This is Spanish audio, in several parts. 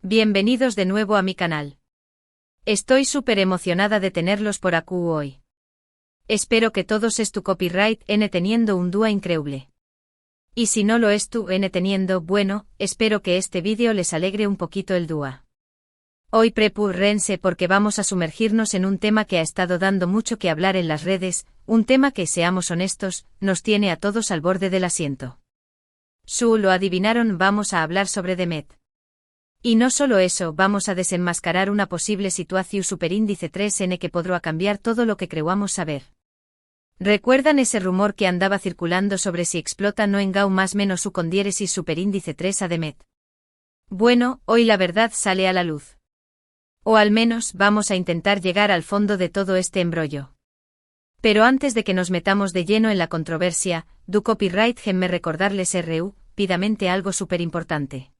Bienvenidos de nuevo a mi canal. Estoy súper emocionada de tenerlos por aquí hoy. Espero que todos es tu copyright n teniendo un dúo increíble. Y si no lo es tu n teniendo, bueno, espero que este vídeo les alegre un poquito el dúo. Hoy prepúrense porque vamos a sumergirnos en un tema que ha estado dando mucho que hablar en las redes, un tema que, seamos honestos, nos tiene a todos al borde del asiento. Lo adivinaron, vamos a hablar sobre Demet. Y no solo eso, vamos a desenmascarar una posible situación superíndice 3n que podrá cambiar todo lo que creamos saber. ¿Recuerdan ese rumor que andaba circulando sobre si explota no engau más menos u con diéresis superíndice 3 a Demet? Bueno, hoy la verdad sale a la luz. O al menos vamos a intentar llegar al fondo de todo este embrollo. Pero antes de que nos metamos de lleno en la controversia, du copyright me recordarles pidamente algo súper importante.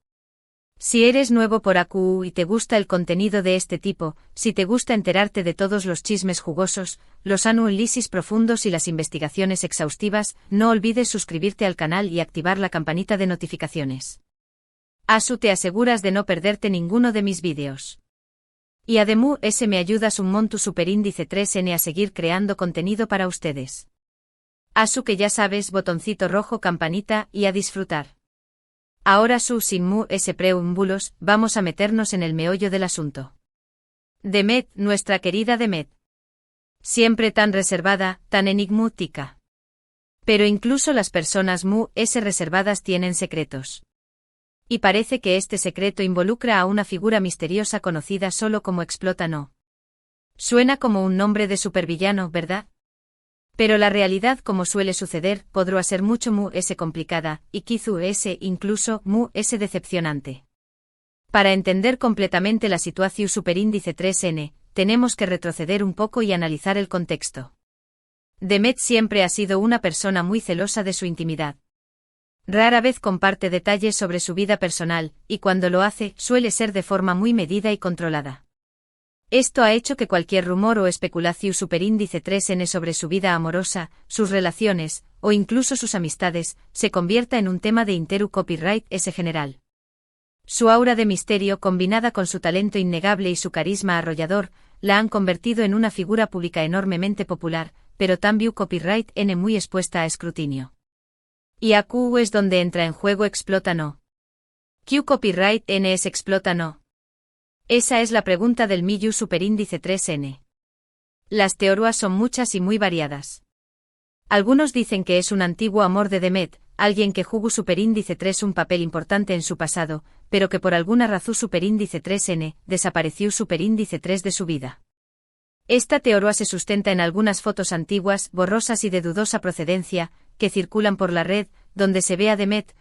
Si eres nuevo por AQ y te gusta el contenido de este tipo, si te gusta enterarte de todos los chismes jugosos, los análisis profundos y las investigaciones exhaustivas, no olvides suscribirte al canal y activar la campanita de notificaciones. Así te aseguras de no perderte ninguno de mis vídeos. Y además me ayudas un montón superíndice 3n a seguir creando contenido para ustedes. Así que ya sabes, botoncito rojo, campanita y a disfrutar. Ahora sin preámbulos, vamos a meternos en el meollo del asunto. Demet, nuestra querida Demet. Siempre tan reservada, tan enigmática. Pero incluso las personas reservadas tienen secretos. Y parece que este secreto involucra a una figura misteriosa conocida solo como Explota No. Suena como un nombre de supervillano, ¿verdad? Pero la realidad, como suele suceder, podrá ser mucho complicada, y quizá incluso decepcionante. Para entender completamente la situación superíndice 3n, tenemos que retroceder un poco y analizar el contexto. Demet siempre ha sido una persona muy celosa de su intimidad. Rara vez comparte detalles sobre su vida personal, y cuando lo hace, suele ser de forma muy medida y controlada. Esto ha hecho que cualquier rumor o especulación superíndice 3n sobre su vida amorosa, sus relaciones, o incluso sus amistades, se convierta en un tema de interu copyright general. Su aura de misterio combinada con su talento innegable y su carisma arrollador, la han convertido en una figura pública enormemente popular, pero también copyright n muy expuesta a escrutinio. Y aquí es donde entra en juego Explota No. ¿Qué copyright n es Explota No? Esa es la pregunta del millu superíndice 3n. Las teorías son muchas y muy variadas. Algunos dicen que es un antiguo amor de Demet, alguien que jugó superíndice 3 un papel importante en su pasado, pero que por alguna razón superíndice 3n desapareció superíndice 3 de su vida. Esta teoría se sustenta en algunas fotos antiguas, borrosas y de dudosa procedencia, que circulan por la red, donde se ve a Demet,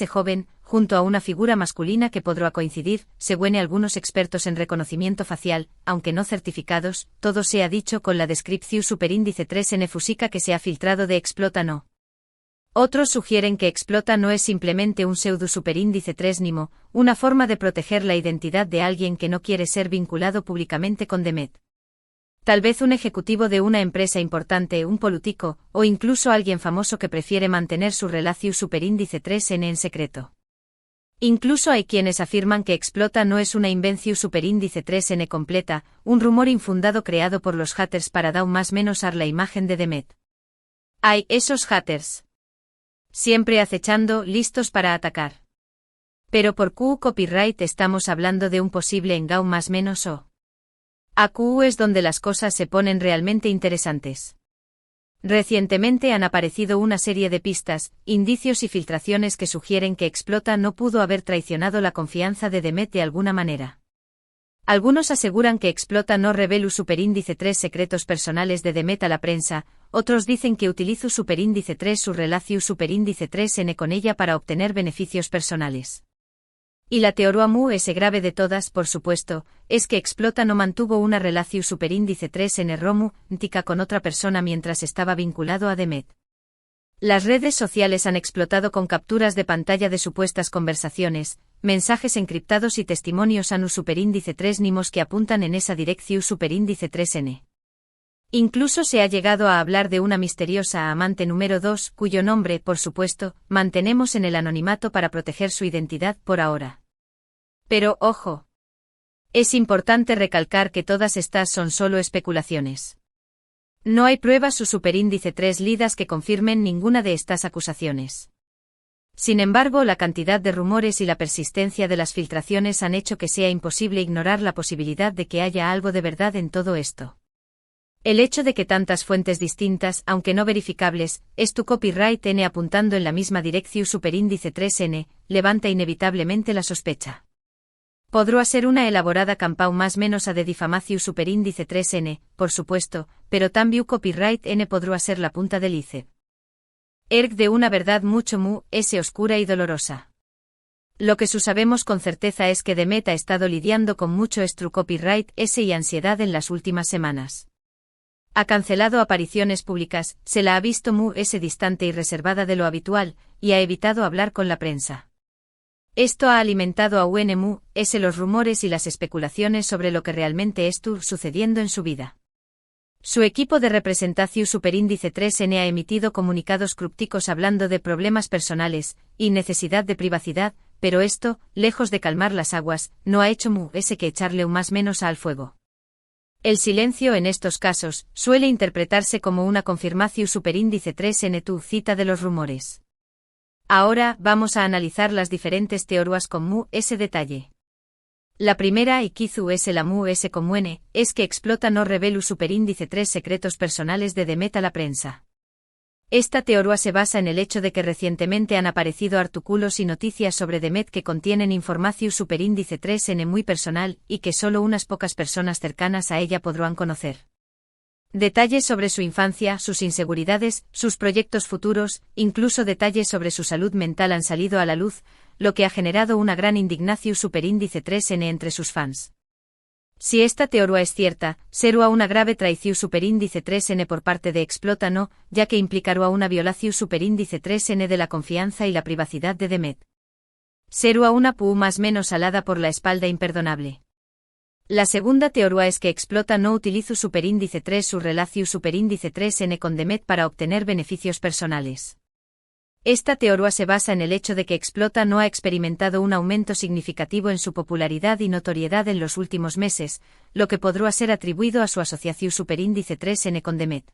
joven, junto a una figura masculina que podrá coincidir, según algunos expertos en reconocimiento facial, aunque no certificados, todo se ha dicho con la descripción superíndice 3n fusica que se ha filtrado de Explota No. Otros sugieren que Explota No es simplemente un pseudo superíndice 3 nimo, una forma de proteger la identidad de alguien que no quiere ser vinculado públicamente con Demet. Tal vez un ejecutivo de una empresa importante, un político, o incluso alguien famoso que prefiere mantener su relación superíndice 3n en secreto. Incluso hay quienes afirman que Explota No es una invención superíndice 3n completa, un rumor infundado creado por los haters para dar más menos a la imagen de Demet. Hay esos haters. Siempre acechando, listos para atacar. Pero por Q copyright estamos hablando de un posible engau más menos o. AQ es donde las cosas se ponen realmente interesantes. Recientemente han aparecido una serie de pistas, indicios y filtraciones que sugieren que Explota No pudo haber traicionado la confianza de Demet de alguna manera. Algunos aseguran que Explota No reveló superíndice 3 secretos personales de Demet a la prensa, otros dicen que utilizó superíndice 3 su relación superíndice 3n con ella para obtener beneficios personales. Y la teoría grave de todas, por supuesto, es que Explota No mantuvo una relación superíndice 3n romántica con otra persona mientras estaba vinculado a Demet. Las redes sociales han explotado con capturas de pantalla de supuestas conversaciones, mensajes encriptados y testimonios anu superíndice 3 nimos que apuntan en esa dirección superíndice 3n. Incluso se ha llegado a hablar de una misteriosa amante número 2, cuyo nombre, por supuesto, mantenemos en el anonimato para proteger su identidad por ahora. Pero, ojo. Es importante recalcar que todas estas son solo especulaciones. No hay pruebas su superíndice 3 lidas que confirmen ninguna de estas acusaciones. Sin embargo, la cantidad de rumores y la persistencia de las filtraciones han hecho que sea imposible ignorar la posibilidad de que haya algo de verdad en todo esto. El hecho de que tantas fuentes distintas, aunque no verificables, es tu copyright N apuntando en la misma dirección superíndice 3N, levanta inevitablemente la sospecha. Podrá ser una elaborada campau más menos a de difamación superíndice 3N, por supuesto, pero también copyright N podrá ser la punta del iceberg. De una verdad mucho oscura y dolorosa. Lo que sabemos con certeza es que Demet ha estado lidiando con mucho copyright y ansiedad en las últimas semanas. Ha cancelado apariciones públicas, se la ha visto distante y reservada de lo habitual, y ha evitado hablar con la prensa. Esto ha alimentado a los rumores y las especulaciones sobre lo que realmente está sucediendo en su vida. Su equipo de representación superíndice 3N ha emitido comunicados crípticos hablando de problemas personales y necesidad de privacidad, pero esto, lejos de calmar las aguas, no ha hecho que echarle un más menos al fuego. El silencio en estos casos suele interpretarse como una confirmación superíndice 3N tu cita de los rumores. Ahora vamos a analizar las diferentes teorías con ese detalle. La primera y quizú es la común, es que Explota no revelu superíndice 3 secretos personales de Demet a la prensa. Esta teoría se basa en el hecho de que recientemente han aparecido artículos y noticias sobre Demet que contienen información superíndice 3N muy personal y que solo unas pocas personas cercanas a ella podrán conocer. Detalles sobre su infancia, sus inseguridades, sus proyectos futuros, incluso detalles sobre su salud mental han salido a la luz, lo que ha generado una gran indignación superíndice 3N entre sus fans. Si esta teoría es cierta, será una grave traición superíndice 3N por parte de Explota no, ya que implicará una violación superíndice 3N de la confianza y la privacidad de Demet. Será una más menos alada por la espalda imperdonable. La segunda teoría es que Explota no utiliza superíndice 3 su relación superíndice 3N con Demet para obtener beneficios personales. Esta teoría se basa en el hecho de que Explota no ha experimentado un aumento significativo en su popularidad y notoriedad en los últimos meses, lo que podrá ser atribuido a su asociación superíndice 3N con Demet.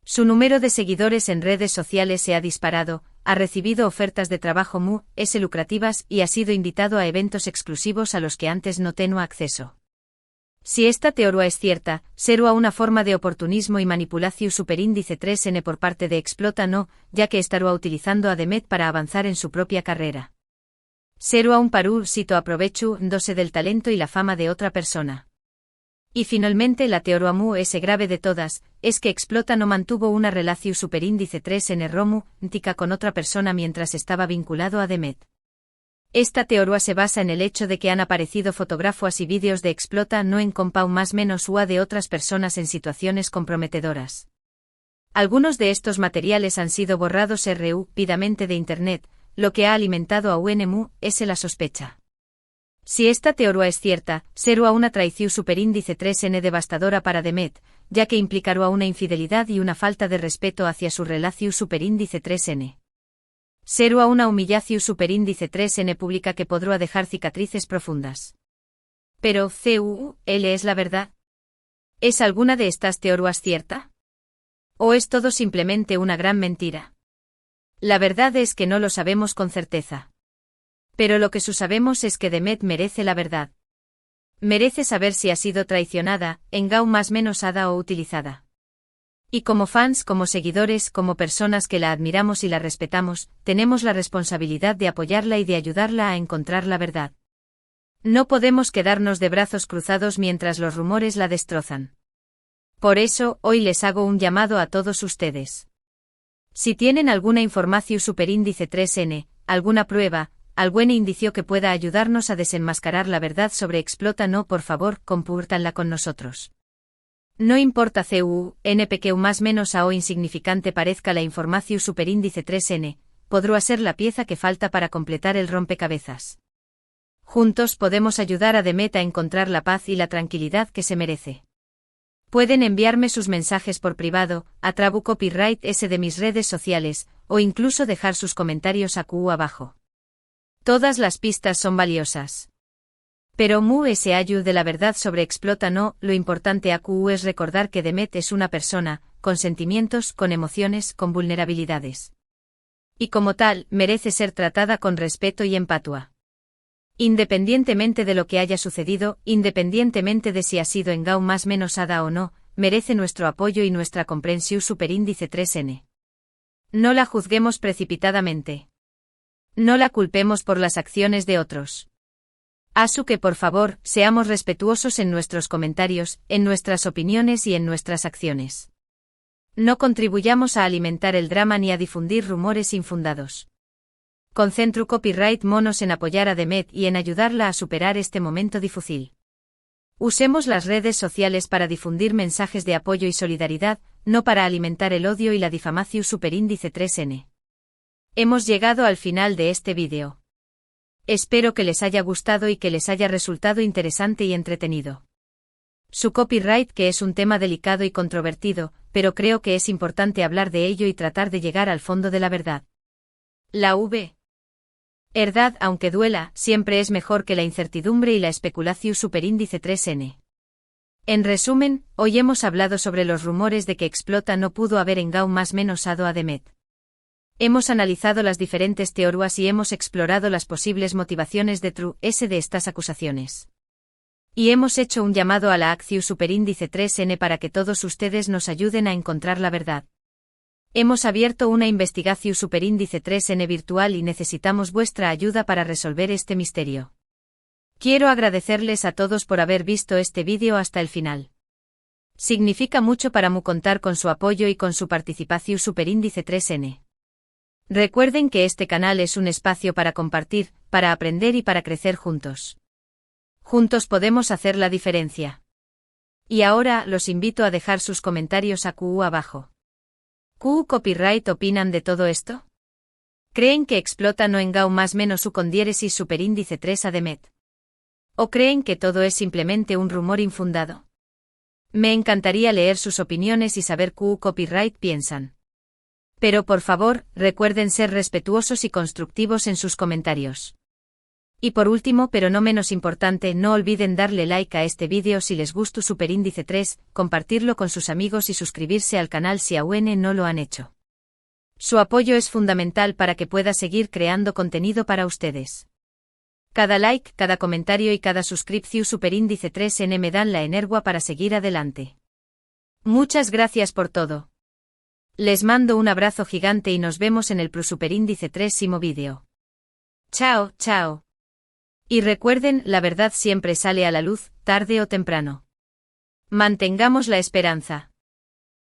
Su número de seguidores en redes sociales se ha disparado, ha recibido ofertas de trabajo lucrativas y ha sido invitado a eventos exclusivos a los que antes no tenía acceso. Si esta teoría es cierta, será una forma de oportunismo y manipulación superíndice 3N por parte de Explota no, ya que estará utilizando a Demet para avanzar en su propia carrera. Será un sito aprovechándose del talento y la fama de otra persona. Y finalmente la teoría grave de todas, es que Explota no mantuvo una relación superíndice 3N romántica con otra persona mientras estaba vinculado a Demet. Esta teoría se basa en el hecho de que han aparecido fotografías y vídeos de Explota no en compau más menos ua de otras personas en situaciones comprometedoras. Algunos de estos materiales han sido borrados rápidamente de Internet, lo que ha alimentado a la sospecha. Si esta teoría es cierta, será una traición superíndice 3N devastadora para Demet, ya que implicará una infidelidad y una falta de respeto hacia su relación superíndice 3N. Será una humillación superíndice 3N pública que podrá dejar cicatrices profundas. Pero, ¿es la verdad? ¿Es alguna de estas teorías cierta? ¿O es todo simplemente una gran mentira? La verdad es que no lo sabemos con certeza. Pero lo que sabemos es que Demet merece la verdad. Merece saber si ha sido traicionada, engau más menos hada o utilizada. Y como fans, como seguidores, como personas que la admiramos y la respetamos, tenemos la responsabilidad de apoyarla y de ayudarla a encontrar la verdad. No podemos quedarnos de brazos cruzados mientras los rumores la destrozan. Por eso, hoy les hago un llamado a todos ustedes. Si tienen alguna información superíndice 3N, alguna prueba, algún indicio que pueda ayudarnos a desenmascarar la verdad sobre Explota no, por favor, compártanla con nosotros. No importa NPQ más menos a o insignificante parezca la información superíndice 3N, podrá ser la pieza que falta para completar el rompecabezas. Juntos podemos ayudar a Demet a encontrar la paz y la tranquilidad que se merece. Pueden enviarme sus mensajes por privado, a Trabu Copyright S de mis redes sociales, o incluso dejar sus comentarios abajo. Todas las pistas son valiosas. Pero mu ese ayu de la verdad sobre explota no, lo importante AQU es recordar que Demet es una persona, con sentimientos, con emociones, con vulnerabilidades. Y como tal, merece ser tratada con respeto y empatia. Independientemente de lo que haya sucedido, independientemente de si ha sido engau más menos hada o no, merece nuestro apoyo y nuestra comprensión superíndice 3n. No la juzguemos precipitadamente. No la culpemos por las acciones de otros. Asu que por favor, seamos respetuosos en nuestros comentarios, en nuestras opiniones y en nuestras acciones. No contribuyamos a alimentar el drama ni a difundir rumores infundados. Concentro copyright monos en apoyar a Demet y en ayudarla a superar este momento difícil. Usemos las redes sociales para difundir mensajes de apoyo y solidaridad, no para alimentar el odio y la difamación superíndice 3n. Hemos llegado al final de este vídeo. Espero que les haya gustado y que les haya resultado interesante y entretenido. Su copyright que es un tema delicado y controvertido, pero creo que es importante hablar de ello y tratar de llegar al fondo de la verdad. La verdad, aunque duela, siempre es mejor que la incertidumbre y la especulación superíndice 3n. En resumen, hoy hemos hablado sobre los rumores de que Explota no pudo haber engau más menos ado a Demet. Hemos analizado las diferentes teorías y hemos explorado las posibles motivaciones de de estas acusaciones. Y hemos hecho un llamado a la acción superíndice 3n para que todos ustedes nos ayuden a encontrar la verdad. Hemos abierto una investigación superíndice 3n virtual y necesitamos vuestra ayuda para resolver este misterio. Quiero agradecerles a todos por haber visto este vídeo hasta el final. Significa mucho para mí contar con su apoyo y con su participación superíndice 3n. Recuerden que este canal es un espacio para compartir, para aprender y para crecer juntos. Juntos podemos hacer la diferencia. Y ahora los invito a dejar sus comentarios abajo. ¿Qué copyright opinan de todo esto? ¿Creen que Explota no engau más menos su con diéresis superíndice 3 a Demet? ¿O creen que todo es simplemente un rumor infundado? Me encantaría leer sus opiniones y saber qué copyright piensan. Pero por favor, recuerden ser respetuosos y constructivos en sus comentarios. Y por último pero no menos importante, no olviden darle like a este vídeo si les gustó superíndice 3, compartirlo con sus amigos y suscribirse al canal si aún no lo han hecho. Su apoyo es fundamental para que pueda seguir creando contenido para ustedes. Cada like, cada comentario y cada suscripción superíndice 3n me dan la energía para seguir adelante. Muchas gracias por todo. Les mando un abrazo gigante y nos vemos en el superíndice 3º vídeo. Chao, chao. Y recuerden, la verdad siempre sale a la luz, tarde o temprano. Mantengamos la esperanza.